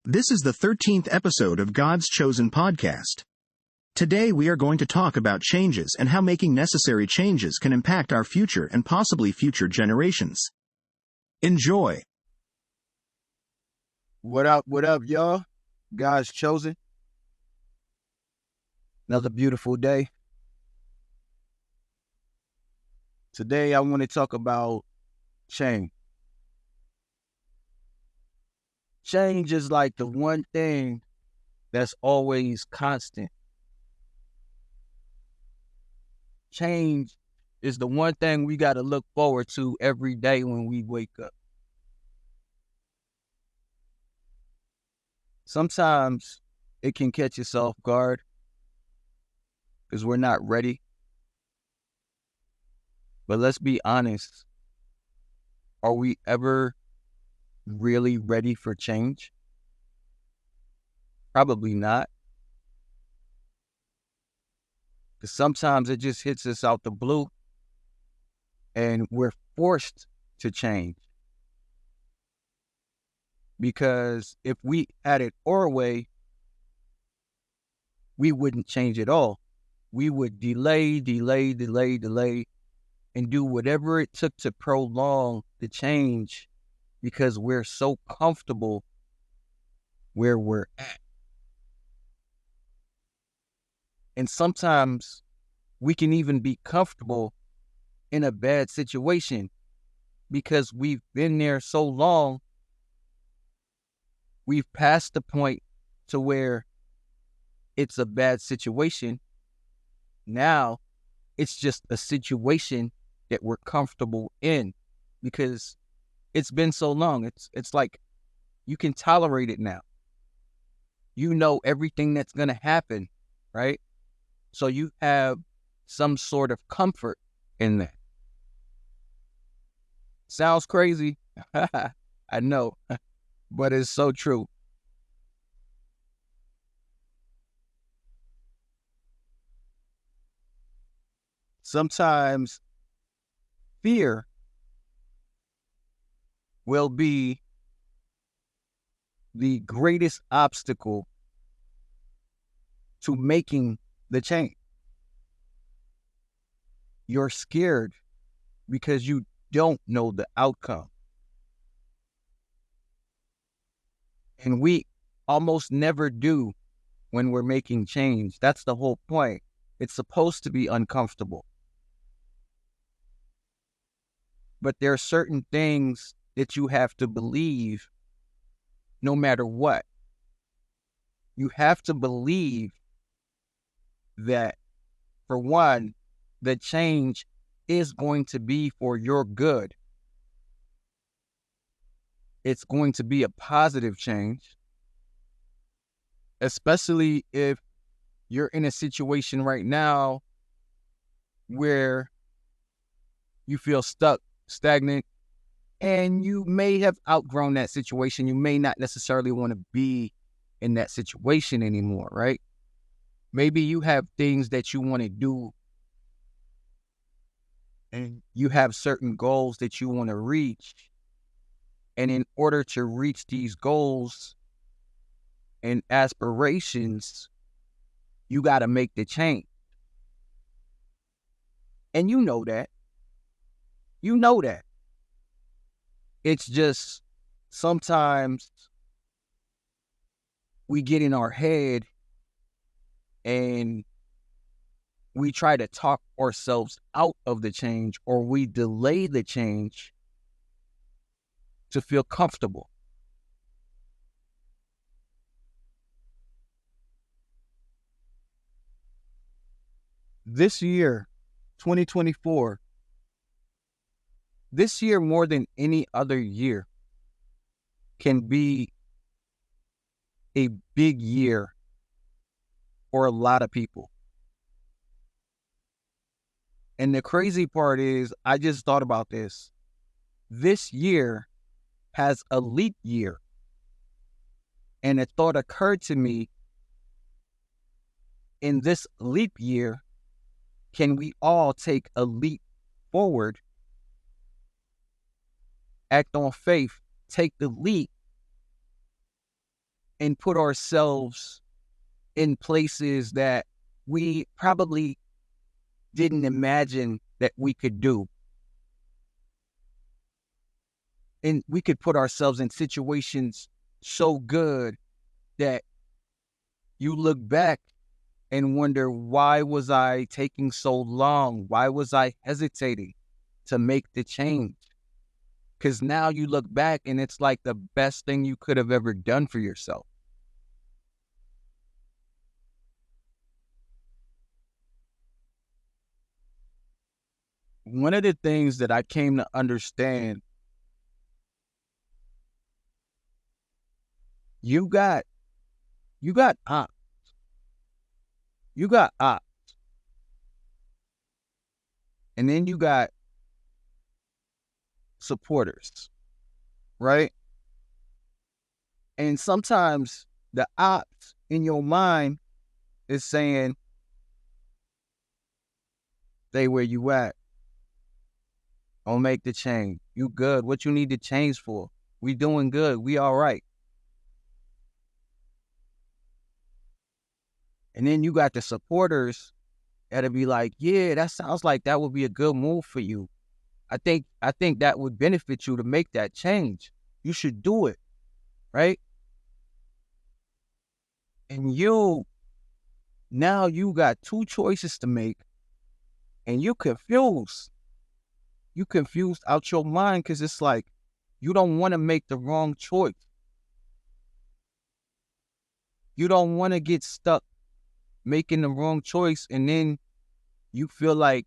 This is the 13th episode of God's Chosen podcast. Today we are going to talk about changes and how making necessary changes can impact our future and possibly future generations. Enjoy. What up, y'all? God's Chosen. Another beautiful day. Today I want to talk about change. Change is like the one thing that's always constant. Change is the one thing we got to look forward to every day when we wake up. Sometimes it can catch us off guard because we're not ready. But let's be honest. Are we ever really ready for change? Probably not. Because sometimes it just hits us out the blue and we're forced to change. Because if we had it our way, we wouldn't change at all. We would delay, and do whatever it took to prolong the change because we're so comfortable where we're at. And sometimes we can even be comfortable in a bad situation because we've been there so long, we've passed the point to where it's a bad situation. Now it's just a situation that we're comfortable in because it's been so long. It's like you can tolerate it now. You know everything that's going to happen, right? So you have some sort of comfort in that. Sounds crazy. I know, but it's so true. Sometimes fear will be the greatest obstacle to making the change. You're scared because you don't know the outcome. And we almost never do when we're making change. That's the whole point. It's supposed to be uncomfortable. But there are certain things that you have to believe no matter what. You have to believe that, for one, the change is going to be for your good. It's going to be a positive change, especially if you're in a situation right now where you feel stuck, stagnant, and you may have outgrown that situation. You may not necessarily want to be in that situation anymore, right? Maybe you have things that you want to do and you have certain goals that you want to reach. And in order to reach these goals and aspirations, you got to make the change. And you know that. You know that. It's just sometimes we get in our head and we try to talk ourselves out of the change, or we delay the change to feel comfortable. This year, 2024, this year more than any other year can be a big year for a lot of people. And the crazy part is, I just thought about this. This year has a leap year. And a thought occurred to me, in this leap year, can we all take a leap forward, act on faith, take the leap, and put ourselves in places that we probably didn't imagine that we could do. And we could put ourselves in situations so good that you look back and wonder, why was I taking so long? Why was I hesitating to make the change? Because now you look back and it's like the best thing you could have ever done for yourself. One of the things that I came to understand, you got op, you got op, and then you got supporters, right? And sometimes the ops in your mind is saying, stay where you at. Don't make the change. You good. What you need to change for? We doing good. We all right. And then you got the supporters that'll be like, yeah, that sounds like that would be a good move for you. I think that would benefit you to make that change. You should do it, right? And now you got two choices to make, and you confused. You confused out your mind because it's like you don't want to make the wrong choice. You don't want to get stuck making the wrong choice, and then you feel like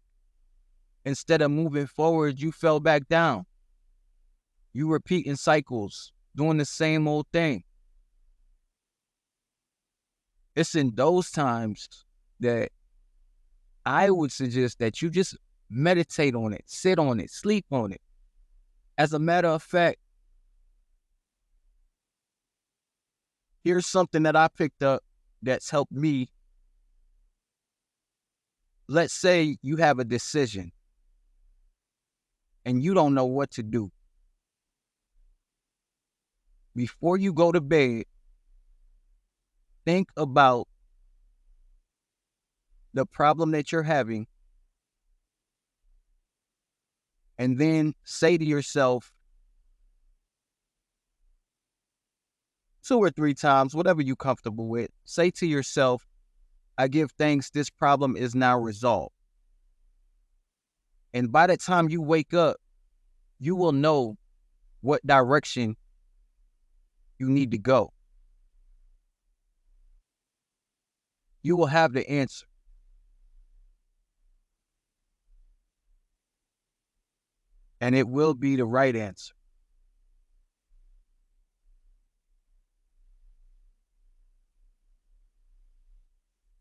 instead of moving forward, you fell back down. You repeating cycles, doing the same old thing. It's in those times that I would suggest that you just meditate on it, sit on it, sleep on it. As a matter of fact, here's something that I picked up that's helped me. Let's say you have a decision and you don't know what to do. Before you go to bed, think about the problem that you're having, and then say to yourself 2 or 3 times, whatever you're comfortable with, say to yourself, I give thanks this problem is now resolved. And by the time you wake up, you will know what direction you need to go. You will have the answer. And it will be the right answer.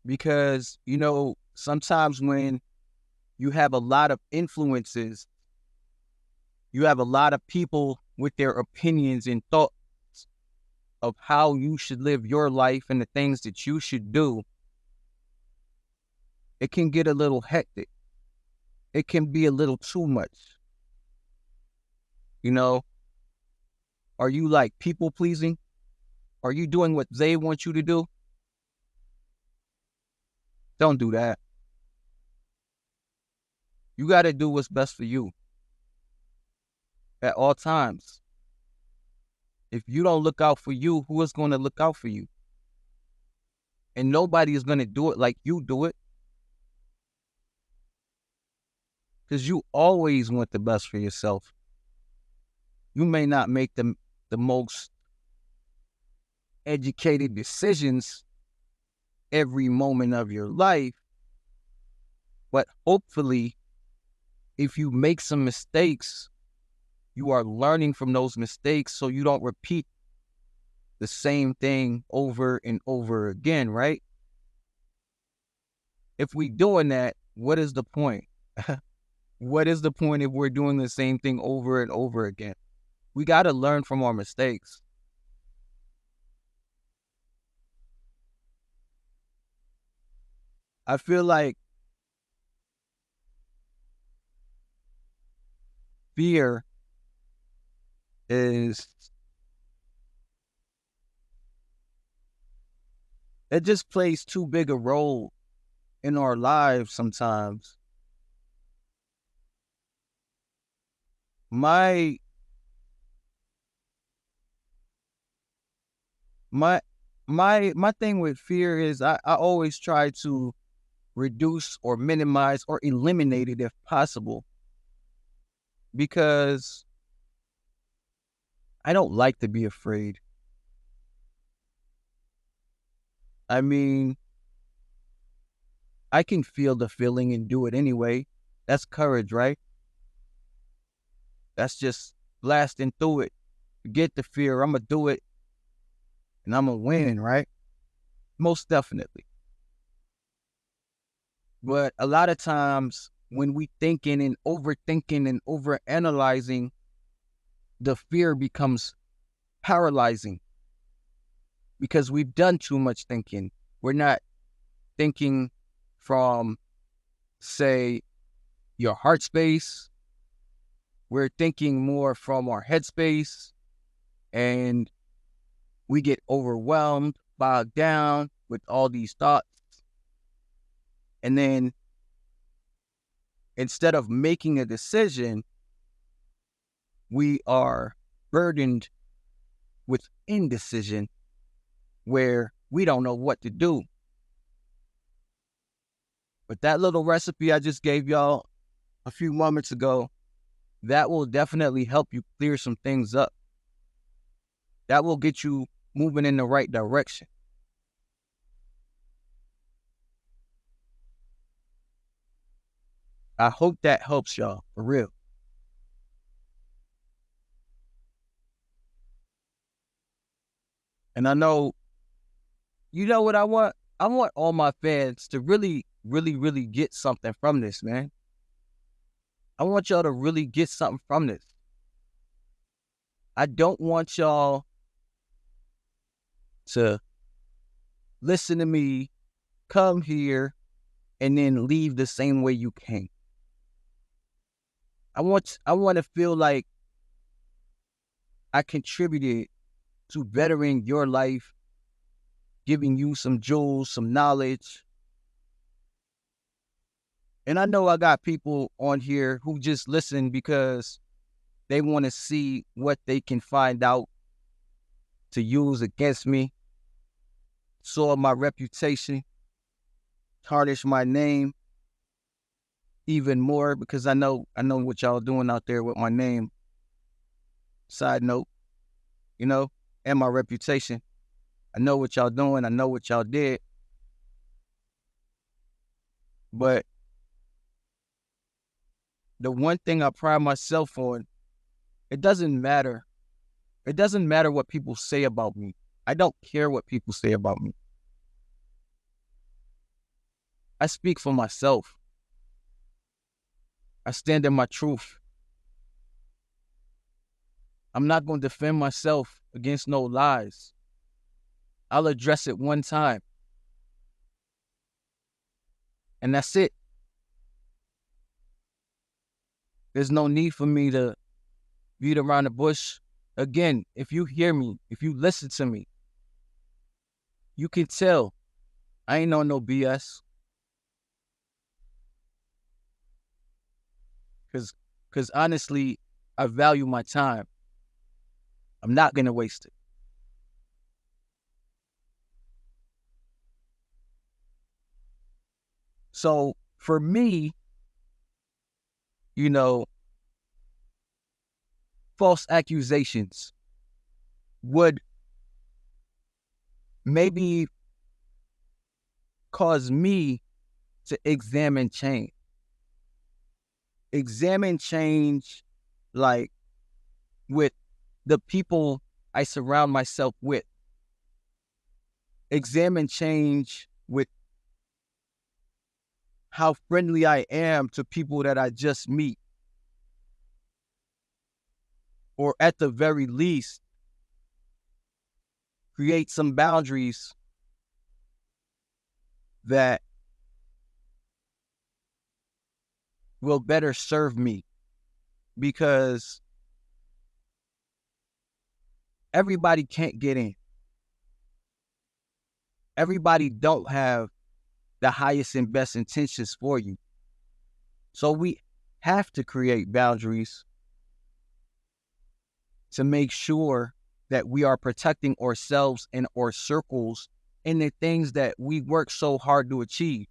Because, sometimes when you have a lot of influences, you have a lot of people with their opinions and thoughts of how you should live your life and the things that you should do, it can get a little hectic. It can be a little too much. Are you like people pleasing? Are you doing what they want you to do? Don't do that. You got to do what's best for you at all times. If you don't look out for you, who is going to look out for you? And nobody is going to do it like you do it. Because you always want the best for yourself. You may not make the most educated decisions every moment of your life, but hopefully, if you make some mistakes, you are learning from those mistakes so you don't repeat the same thing over and over again, right? If we're doing that, what is the point? What is the point if we're doing the same thing over and over again? We got to learn from our mistakes. I feel like fear is It just plays too big a role in our lives sometimes. My my my thing with fear is I always try to reduce or minimize or eliminate it if possible, because I don't like to be afraid. I mean, I can feel the feeling and do it anyway. That's courage, right? That's just blasting through it. Forget the fear. I'm going to do it and I'm going to win, right? Most definitely. But a lot of times when we thinking and overthinking and overanalyzing, the fear becomes paralyzing because we've done too much thinking. We're not thinking from, say, your heart space. We're thinking more from our head space, and we get overwhelmed, bogged down with all these thoughts. And then instead of making a decision, we are burdened with indecision where we don't know what to do. But that little recipe I just gave y'all a few moments ago, that will definitely help you clear some things up. That will get you moving in the right direction. I hope that helps y'all, for real. And I know, you know what I want? I want all my fans to really, really, really get something from this, man. I want y'all to really get something from this. I don't want y'all to listen to me, come here, and then leave the same way you came. I want to feel like I contributed to bettering your life, giving you some jewels, some knowledge. And I know I got people on here who just listen because they want to see what they can find out to use against me, soil my reputation, tarnish my name even more, because I know what y'all doing out there with my name. Side note, and my reputation. I know what y'all doing. I know what y'all did. But the one thing I pride myself on, it doesn't matter. It doesn't matter what people say about me. I don't care what people say about me. I speak for myself. I stand in my truth. I'm not going to defend myself against no lies. I'll address it one time. And that's it. There's no need for me to beat around the bush. Again, if you hear me, if you listen to me, you can tell I ain't on no BS. Because honestly, I value my time. I'm not going to waste it. So for me, false accusations would maybe cause me to examine change. Examine change, like, with the people I surround myself with. Examine change with how friendly I am to people that I just meet. Or at the very least, create some boundaries that will better serve me, because everybody can't get in. everybody don't have the highest and best intentions for you. So we have to create boundaries to make sure that we are protecting ourselves and our circles and the things that we work so hard to achieve.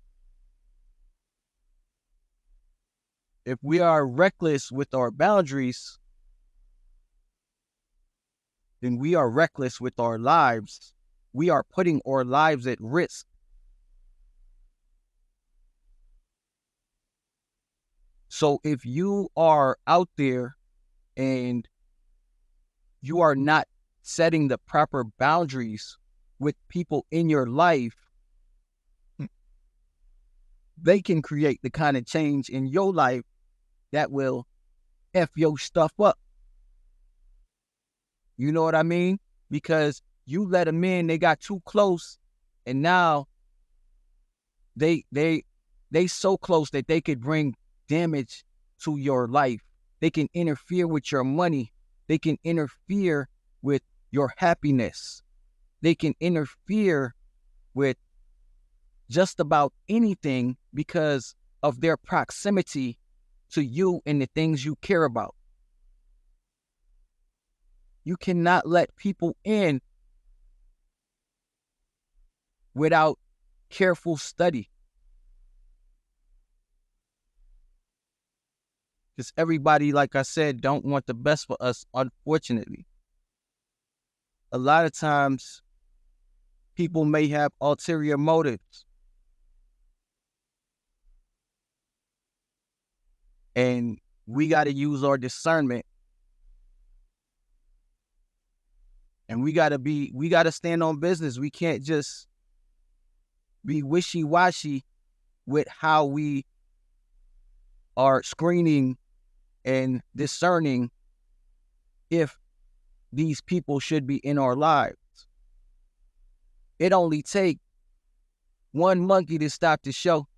If we are reckless with our boundaries, then we are reckless with our lives. We are putting our lives at risk. So if you are out there and you are not setting the proper boundaries with people in your life, they can create the kind of change in your life that will F your stuff up. You know what I mean? Because you let them in, they got too close, and now they so close that they could bring damage to your life. They can interfere with your money. They can interfere with your happiness. They can interfere with just about anything because of their proximity to you and the things you care about. You cannot let people in without careful study. Because everybody, like I said, don't want the best for us, unfortunately. A lot of times, people may have ulterior motives. And we got to use our discernment. And we got to stand on business. We can't just be wishy-washy with how we are screening and discerning if these people should be in our lives. It only takes one monkey to stop the show.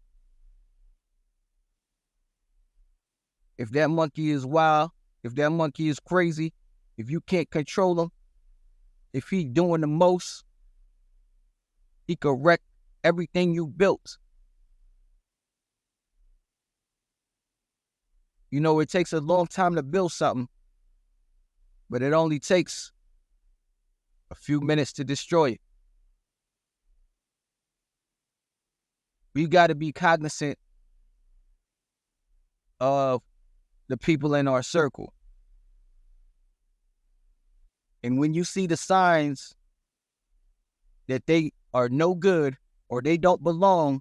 If that monkey is wild, if that monkey is crazy, if you can't control him, if he doing the most, he could wreck everything you built. You know, it takes a long time to build something, but it only takes a few minutes to destroy it. We got to be cognizant of the people in our circle. And when you see the signs that they are no good or they don't belong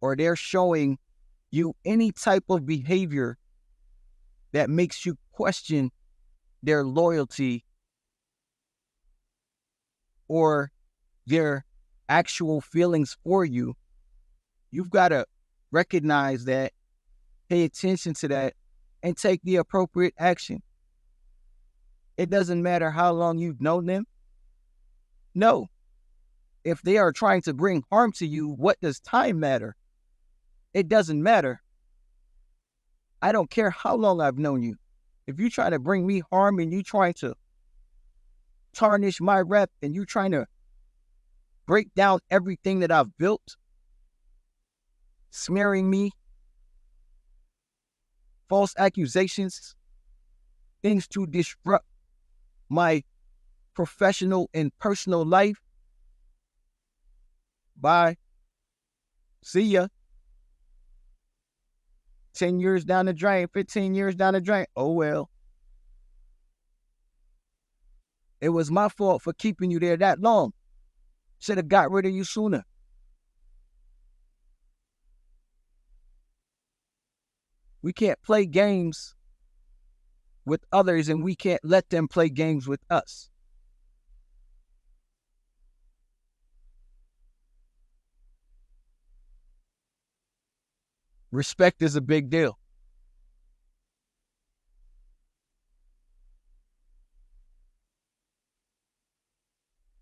or they're showing you any type of behavior that makes you question their loyalty or their actual feelings for you, you've got to recognize that, pay attention to that, and take the appropriate action. It doesn't matter how long you've known them. No. If they are trying to bring harm to you, what does time matter? It doesn't matter. I don't care how long I've known you. If you try to bring me harm and you trying to tarnish my rep and you trying to break down everything that I've built, smearing me, false accusations, things to disrupt my professional and personal life, bye. See ya. 10 years down the drain, 15 years down the drain. Oh, well. It was my fault for keeping you there that long. Should have got rid of you sooner. We can't play games with others and we can't let them play games with us. Respect is a big deal.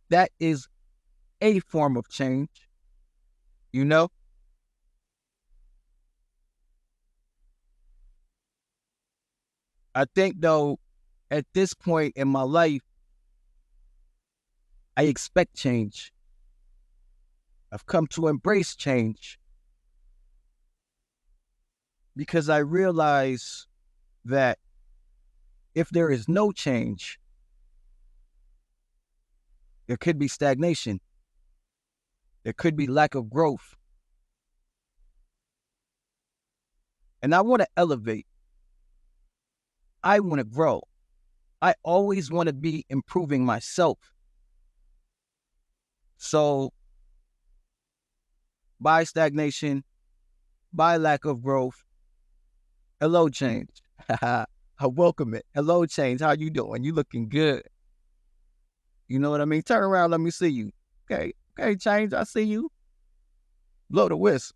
That is a form of change, you know? I think, though, at this point in my life, I expect change. I've come to embrace change because I realize that if there is no change, there could be stagnation. There could be lack of growth. And I want to elevate. I want to grow. I always want to be improving myself. So, by stagnation, by lack of growth, hello, change. I welcome it. Hello, change. How you doing? You looking good. You know what I mean? Turn around. Let me see you. Okay, change. I see you. Blow the whistle.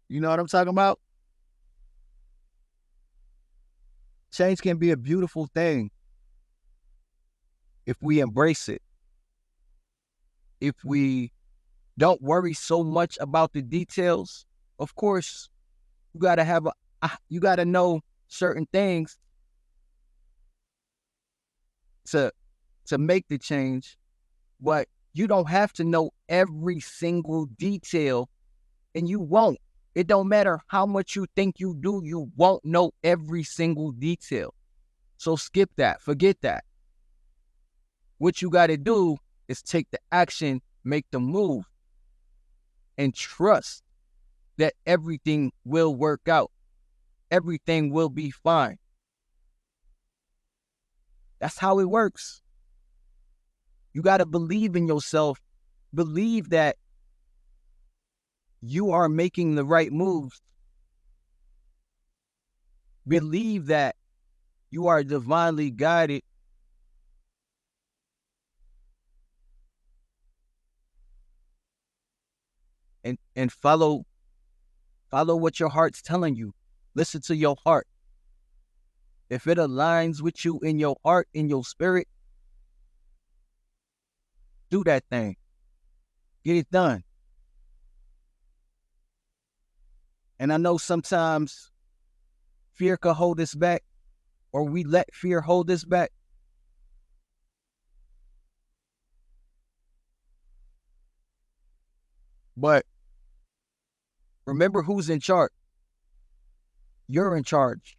You know what I'm talking about? Change can be a beautiful thing if we embrace it. If we don't worry so much about the details. Of course, you gotta know certain things to make the change, but you don't have to know every single detail, and you won't. It don't matter how much you think you do, you won't know every single detail. So skip that, forget that. What you got to do is take the action, make the move, and trust that everything will work out. Everything will be fine. That's how it works. You got to believe in yourself. Believe that you are making the right moves. Believe that you are divinely guided. And follow what your heart's telling you. Listen to your heart. If it aligns with you in your heart, in your spirit, do that thing. Get it done. And I know sometimes fear could hold us back, or we let fear hold us back. But remember who's in charge. You're in charge.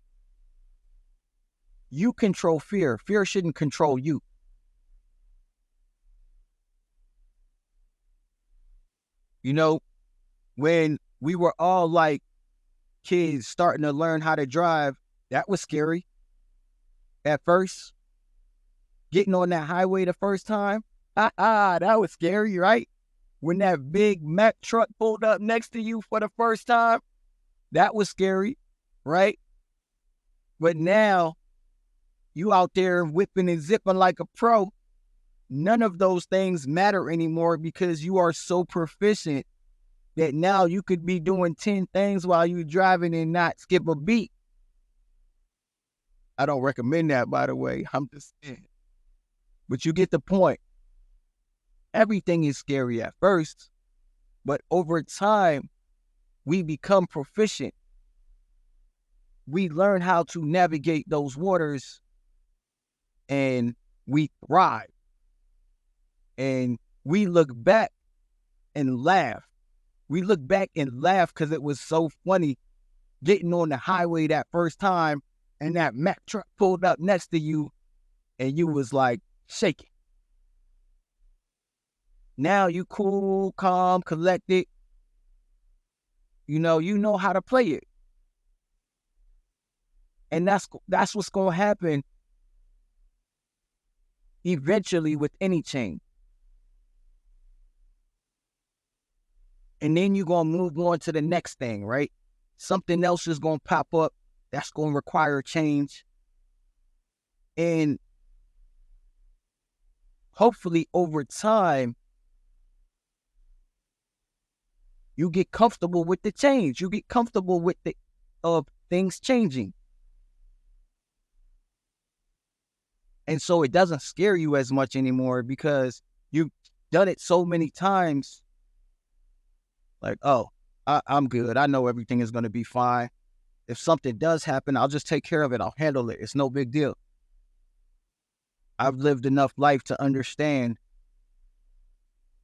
You control fear. Fear shouldn't control you. You know, when we were all like kids starting to learn how to drive, that was scary. At first, getting on that highway the first time, that was scary, right? When that big Mack truck pulled up next to you for the first time, that was scary, right? But now, you out there whipping and zipping like a pro. None of those things matter anymore because you are so proficient that now you could be doing 10 things while you're driving and not skip a beat. I don't recommend that, by the way. I'm just saying. But you get the point. Everything is scary at first, but over time, we become proficient. We learn how to navigate those waters, and we thrive. And we look back and laugh. We look back and laugh because it was so funny getting on the highway that first time and that Mack truck pulled up next to you and you was like shaking. Now you cool, calm, collected. You know how to play it. And that's what's going to happen eventually with any change. And then you're going to move on to the next thing, right? Something else is going to pop up that's going to require change. And hopefully over time, you get comfortable with the change. You get comfortable with the things changing. And so it doesn't scare you as much anymore because you've done it so many times. Like, oh, I'm good. I know everything is going to be fine. If something does happen, I'll just take care of it. I'll handle it. It's no big deal. I've lived enough life to understand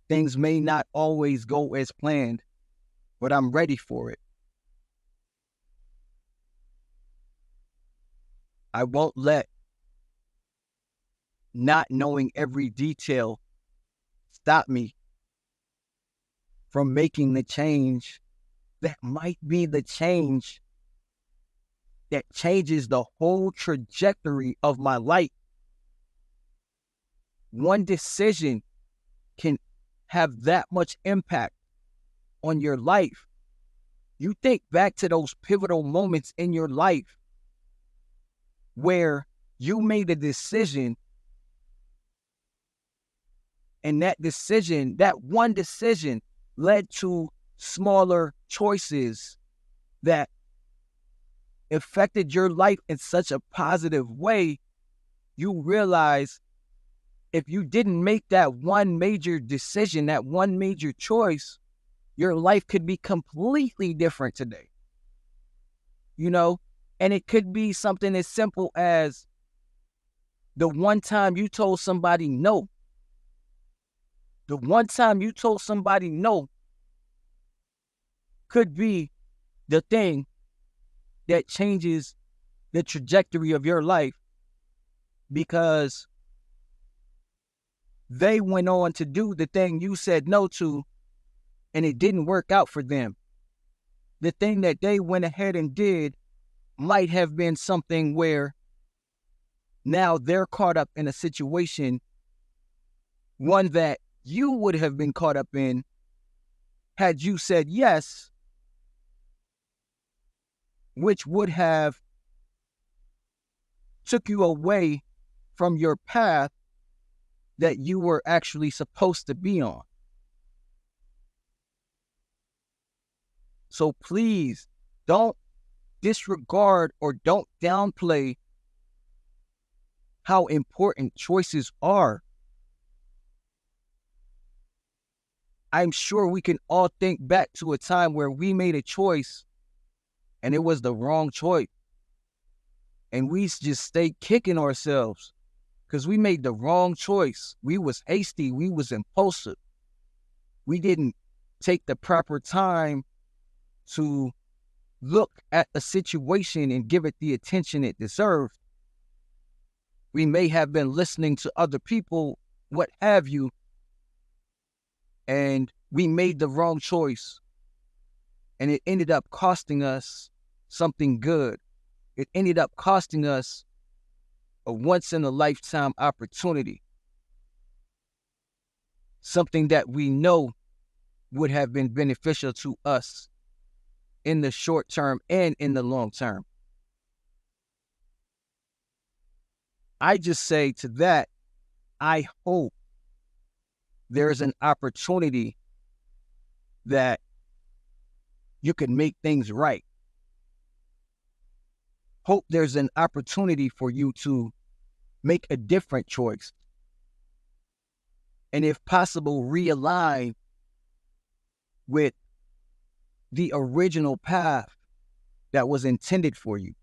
Things may not always go as planned, but I'm ready for it. I won't let not knowing every detail stop me from making the change that might be the change that changes the whole trajectory of my life. One decision can have that much impact on your life. You think back to those pivotal moments in your life where you made a decision, and that one decision led to smaller choices that affected your life in such a positive way. You realize if you didn't make that one major decision, that one major choice, your life could be completely different today. You know, and it could be something as simple as the one time you told somebody no. The one time you told somebody no could be the thing that changes the trajectory of your life, because they went on to do the thing you said no to, and it didn't work out for them. The thing that they went ahead and did might have been something where now they're caught up in a situation, one that you would have been caught up in had you said yes, which would have took you away from your path that you were actually supposed to be on. So please don't disregard or don't downplay how important choices are. I'm sure we can all think back to a time where we made a choice and it was the wrong choice. And we just stayed kicking ourselves because we made the wrong choice. We was hasty. We was impulsive. We didn't take the proper time to look at a situation and give it the attention it deserved. We may have been listening to other people, what have you, and we made the wrong choice. And it ended up costing us something good. It ended up costing us a once-in-a-lifetime opportunity. Something that we know would have been beneficial to us in the short term and in the long term. I just say to that, I hope there's an opportunity that you can make things right. Hope there's an opportunity for you to make a different choice. And if possible, realign with the original path that was intended for you.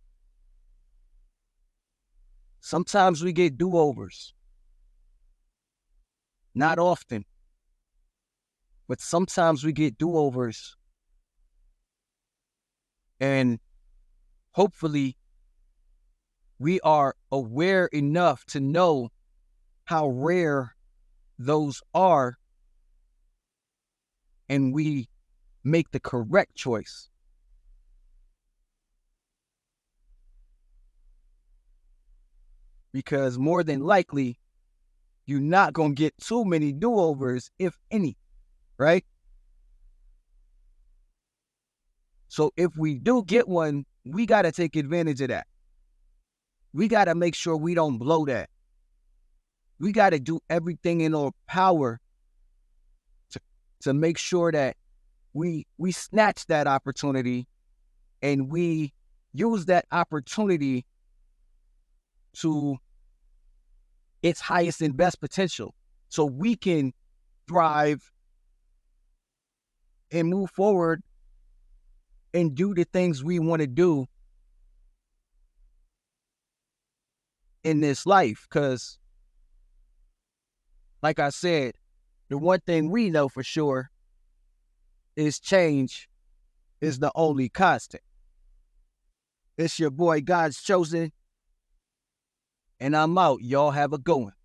Sometimes we get do-overs. Not often. But sometimes we get do-overs. And hopefully we are aware enough to know how rare those are, and we make the correct choice. Because more than likely, you're not going to get too many do-overs, if any, right? So if we do get one, we got to take advantage of that. We got to make sure we don't blow that. We got to do everything in our power to make sure that we snatch that opportunity and we use that opportunity to its highest and best potential so we can thrive and move forward and do the things we want to do in this life. Because, like I said, the one thing we know for sure is change is the only constant. It's your boy God's Chosen, and I'm out. Y'all have a good one.